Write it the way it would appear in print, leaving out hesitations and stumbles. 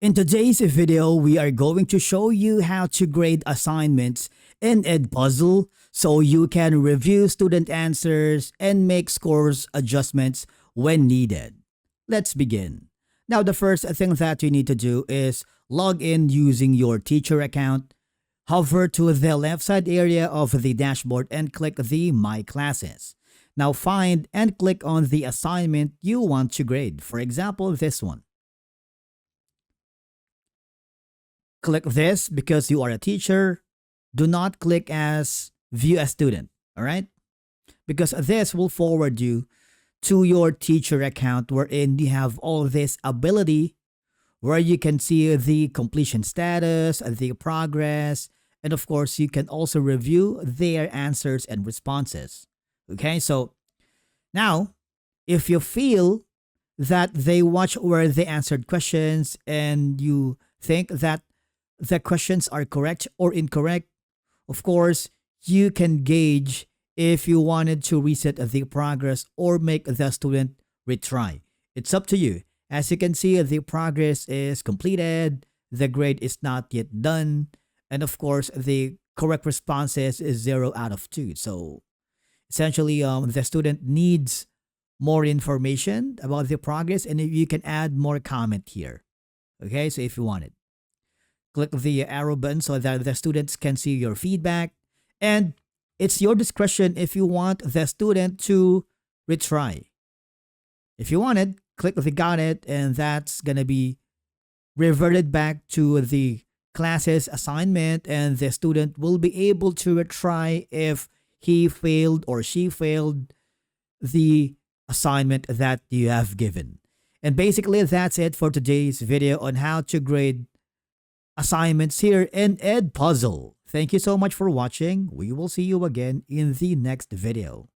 In today's video, we are going to show you how to grade assignments in Edpuzzle so you can review student answers and make scores adjustments when needed. Let's begin. Now, the first thing that you need to do is log in using your teacher account. Hover to the left side area of the dashboard and click the My Classes. Now find and click on the assignment you want to grade. For example, this one. Click this because you are a teacher. Do not click as View as Student, all right? Because this will forward you to your teacher account wherein you have all this ability where you can see the completion status, the progress, and of course, you can also review their answers and responses. Okay, so now, if you feel that they watch where they answered questions and you think that the questions are correct or incorrect, of course, you can gauge if you wanted to reset the progress or make the student retry. It's up to you. As you can see, the progress is completed, the grade is not yet done, and of course, the correct responses is 0 out of 2. So essentially, the student needs more information about the progress, and you can add more comment here. Okay, so if you want it, click the arrow button so that the students can see your feedback, and it's your discretion if you want the student to retry. If you want it, click the got it, and that's gonna be reverted back to the classes assignment, and the student will be able to retry if he failed or she failed the assignment that you have given. And basically, that's it for today's video on how to grade assignments here in Edpuzzle. Thank you so much for watching. We will see you again in the next video.